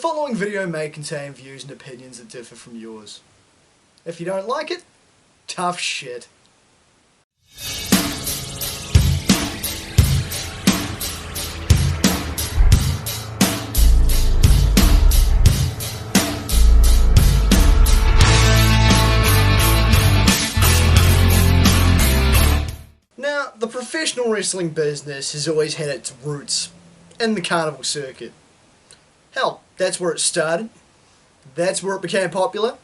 following video may contain views and opinions that differ from yours. If you don't like it, tough shit. Now, the professional wrestling business has always had its roots in the carnival circuit. Hell, that's where it started. That's where it became popular.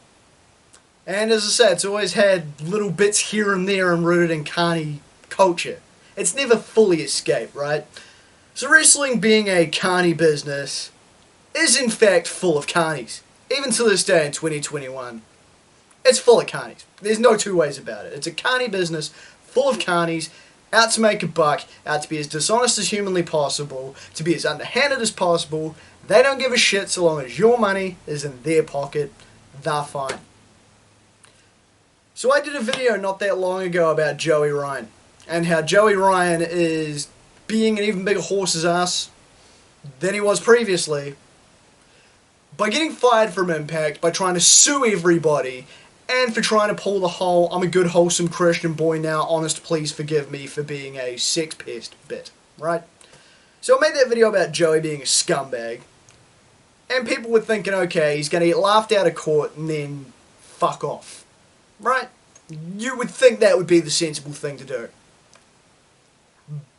And as I said, it's always had little bits here and there and rooted in carny culture. It's never fully escaped, right? So wrestling, being a carny business, is in fact full of carnies. Even to this day in 2021. It's full of carnies. There's no two ways about it. It's a carny business full of carnies, out to make a buck, out to be as dishonest as humanly possible, to be as underhanded as possible. They don't give a shit so long as your money is in their pocket. They're fine. So I did a video not that long ago about Joey Ryan, and how Joey Ryan is being an even bigger horse's ass than he was previously by getting fired from Impact, by trying to sue everybody, and for trying to pull the whole "I'm a good wholesome Christian boy now, honest please forgive me for being a sex pest" bit, right? So I made that video about Joey being a scumbag, and people were thinking, okay, he's going to get laughed out of court and then fuck off, right? You would think that would be the sensible thing to do.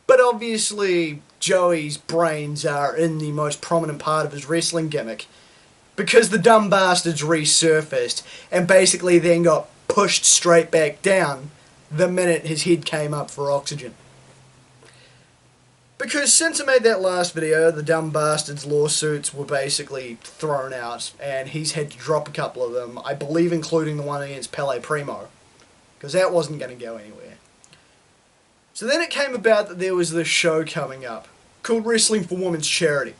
But obviously, Joey's brains are in the most prominent part of his wrestling gimmick, because the dumb bastards resurfaced and basically then got pushed straight back down the minute his head came up for oxygen. Because since I made that last video, the dumb bastards lawsuits were basically thrown out, and he's had to drop a couple of them, I believe including the one against Pele Primo, because that wasn't going to go anywhere. So then it came about that there was this show coming up called Wrestling for Women's Charity.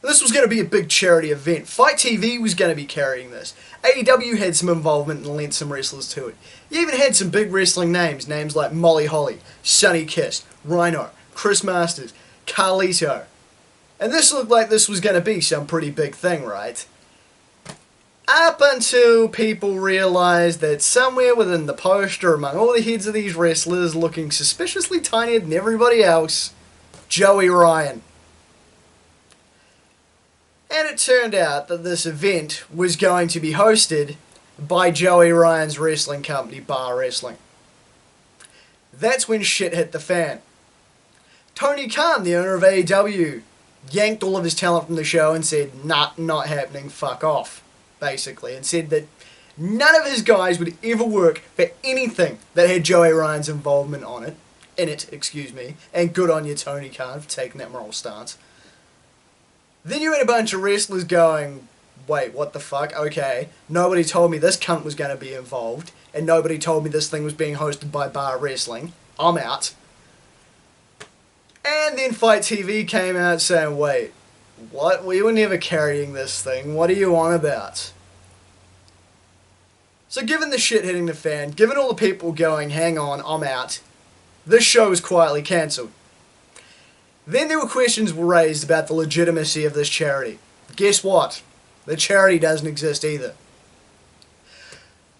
This was going to be a big charity event. Fight TV was going to be carrying this. AEW had some involvement and lent some wrestlers to it. You even had some big wrestling names like Molly Holly, Sonny Kiss, Rhino, Chris Masters, Carlito. And this looked like this was going to be some pretty big thing, right? Up until people realised that somewhere within the poster, among all the heads of these wrestlers looking suspiciously tinier than everybody else, Joey Ryan. And it turned out that this event was going to be hosted by Joey Ryan's wrestling company, Bar Wrestling. That's when shit hit the fan. Tony Khan, the owner of AEW, yanked all of his talent from the show and said, nah, not happening, fuck off, basically, and said that none of his guys would ever work for anything that had Joey Ryan's involvement in it, and good on you, Tony Khan, for taking that moral stance. Then you had a bunch of wrestlers going, wait, what the fuck? Okay, nobody told me this cunt was going to be involved, and nobody told me this thing was being hosted by Bar Wrestling. I'm out. And then Fight TV came out saying, wait, what? We were never carrying this thing. What are you on about? So given the shit hitting the fan, given all the people going, hang on, I'm out, this show was quietly cancelled. Then there were questions raised about the legitimacy of this charity. Guess what? The charity doesn't exist either.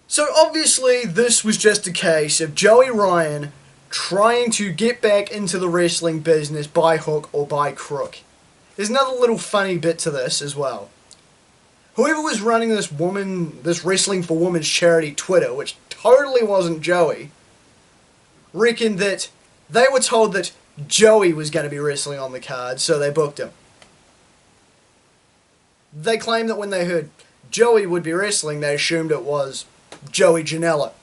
So obviously this was just a case of Joey Ryan trying to get back into the wrestling business by hook or by crook. There's another little funny bit to this as well. Whoever was running this Wrestling for Women's Charity Twitter, which totally wasn't Joey, reckoned that they were told that Joey was going to be wrestling on the card, so they booked him. They claimed that when they heard Joey would be wrestling, they assumed it was Joey Janela.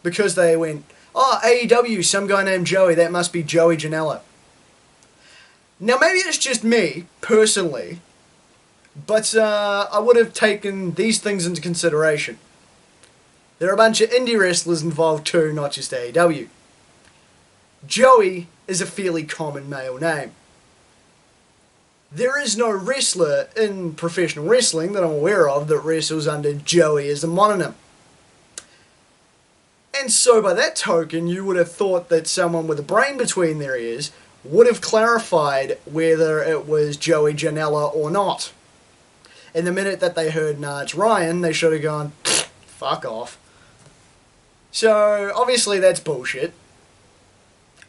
Because they went, oh, AEW, some guy named Joey, that must be Joey Janela. Now maybe it's just me, personally, but I would have taken these things into consideration. There are a bunch of indie wrestlers involved too, not just AEW. Joey is a fairly common male name. There is no wrestler in professional wrestling that I'm aware of that wrestles under Joey as a mononym. And so by that token, you would have thought that someone with a brain between their ears would have clarified whether it was Joey Janela or not. And the minute that they heard, nah, it's Ryan, they should have gone, fuck off. So, obviously that's bullshit.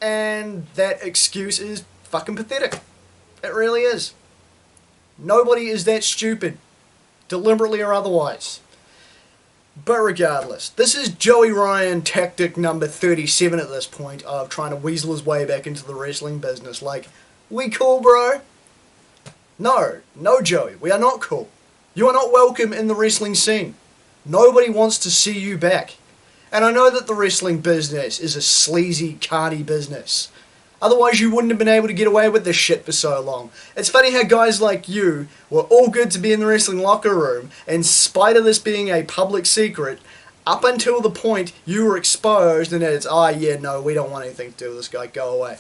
And that excuse is fucking pathetic. It really is. Nobody is that stupid, deliberately or otherwise. But regardless, this is Joey Ryan tactic number 37 at this point of trying to weasel his way back into the wrestling business. Like, we cool, bro? No, Joey, we are not cool. You are not welcome in the wrestling scene. Nobody wants to see you back. And I know that the wrestling business is a sleazy, carny business. Otherwise you wouldn't have been able to get away with this shit for so long. It's funny how guys like you were all good to be in the wrestling locker room, in spite of this being a public secret, up until the point you were exposed and it's, yeah, no, we don't want anything to do with this guy, go away.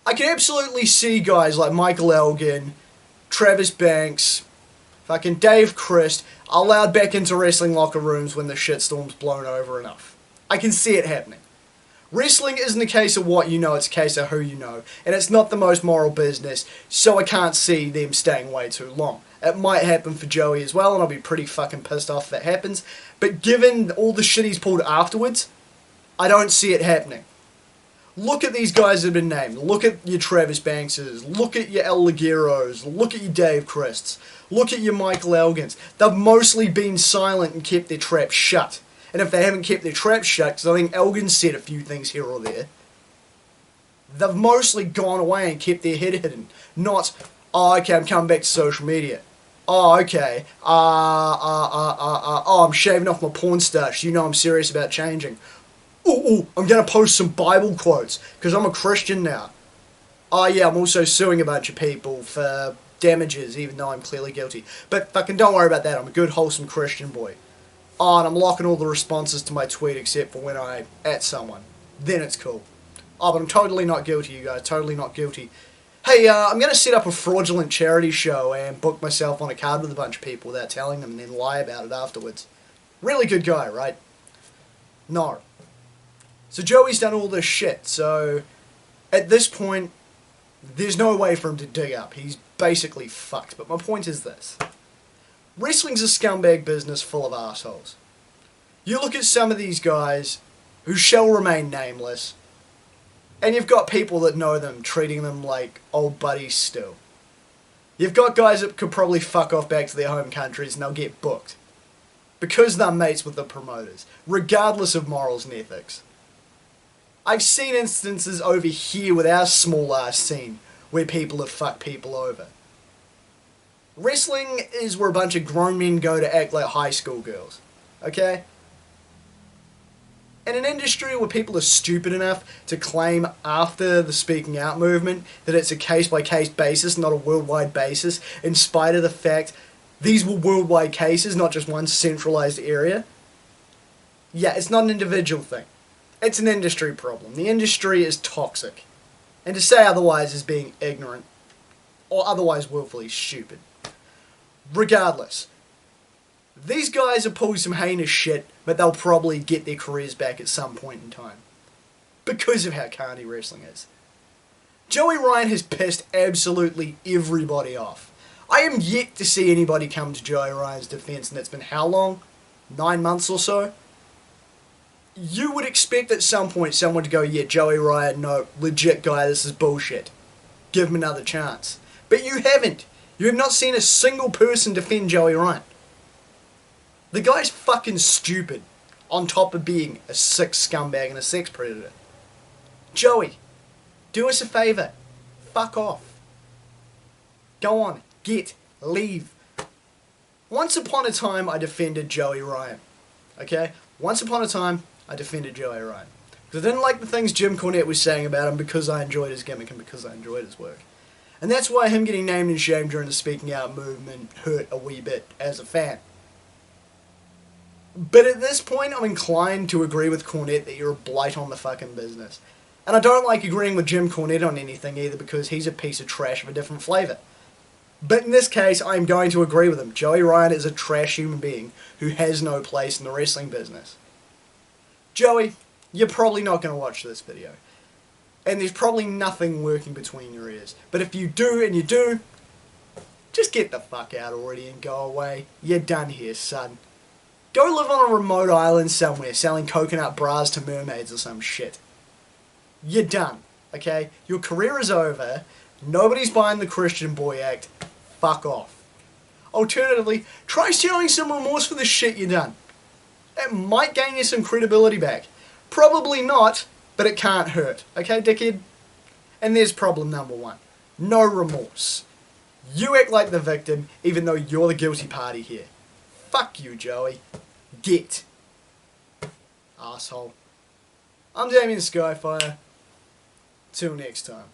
I can absolutely see guys like Michael Elgin, Travis Banks, fucking Dave Christ allowed back into wrestling locker rooms when the shitstorm's blown over enough. I can see it happening. Wrestling isn't a case of what you know, it's a case of who you know. And it's not the most moral business, so I can't see them staying way too long. It might happen for Joey as well, and I'll be pretty fucking pissed off if that happens. But given all the shit he's pulled afterwards, I don't see it happening. Look at these guys that have been named. Look at your Travis Bankses. Look at your El Lagueros. Look at your Dave Christs. Look at your Michael Elgins. They've mostly been silent and kept their traps shut. And if they haven't kept their traps shut, because I think Elgin said a few things here or there, they've mostly gone away and kept their head hidden. Not, okay, I'm coming back to social media. Okay, I'm shaving off my porn stash. You know I'm serious about changing. I'm going to post some Bible quotes, because I'm a Christian now. Yeah, I'm also suing a bunch of people for damages, even though I'm clearly guilty. But fucking don't worry about that, I'm a good, wholesome Christian boy. And I'm locking all the responses to my tweet except for when I at someone. Then it's cool. But I'm totally not guilty, you guys. Totally not guilty. Hey, I'm going to set up a fraudulent charity show and book myself on a card with a bunch of people without telling them and then lie about it afterwards. Really good guy, right? No. So Joey's done all this shit, so at this point, there's no way for him to dig up. He's basically fucked. But my point is this. Wrestling's a scumbag business full of assholes. You look at some of these guys who shall remain nameless, and you've got people that know them treating them like old buddies still. You've got guys that could probably fuck off back to their home countries and they'll get booked. Because they're mates with the promoters, regardless of morals and ethics. I've seen instances over here with our small ass scene where people have fucked people over. Wrestling is where a bunch of grown men go to act like high school girls. Okay? In an industry where people are stupid enough to claim after the speaking out movement that it's a case-by-case basis, not a worldwide basis, in spite of the fact these were worldwide cases, not just one centralized area. Yeah, it's not an individual thing. It's an industry problem. The industry is toxic. And to say otherwise is being ignorant, or otherwise willfully stupid. Regardless, these guys have pulled some heinous shit, but they'll probably get their careers back at some point in time. Because of how carny wrestling is. Joey Ryan has pissed absolutely everybody off. I am yet to see anybody come to Joey Ryan's defense, and it's been how long? 9 months or so? You would expect at some point someone to go, yeah, Joey Ryan, no, legit guy, this is bullshit. Give him another chance. But you haven't. You have not seen a single person defend Joey Ryan. The guy's fucking stupid, on top of being a sick scumbag and a sex predator. Joey, do us a favour. Fuck off. Go on, leave. Once upon a time, I defended Joey Ryan. Okay? Once upon a time, I defended Joey Ryan. Because I didn't like the things Jim Cornette was saying about him because I enjoyed his gimmick and because I enjoyed his work. And that's why him getting named and shamed during the speaking out movement hurt a wee bit as a fan. But at this point, I'm inclined to agree with Cornette that you're a blight on the fucking business. And I don't like agreeing with Jim Cornette on anything either because he's a piece of trash of a different flavour. But in this case, I'm going to agree with him. Joey Ryan is a trash human being who has no place in the wrestling business. Joey, you're probably not going to watch this video. And there's probably nothing working between your ears. But if you do, and you do, Just get the fuck out already and go away. You're done here, son. Go live on a remote island somewhere selling coconut bras to mermaids or some shit. You're done, okay? Your career is over. Nobody's buying the Christian Boy act. Fuck off. Alternatively, try showing some remorse for the shit you done. It might gain you some credibility back. Probably not, but it can't hurt. Okay, dickhead? And there's problem number one. No remorse. You act like the victim, even though you're the guilty party here. Fuck you, Joey. Get. Asshole. I'm Damian Skyfire. Till next time.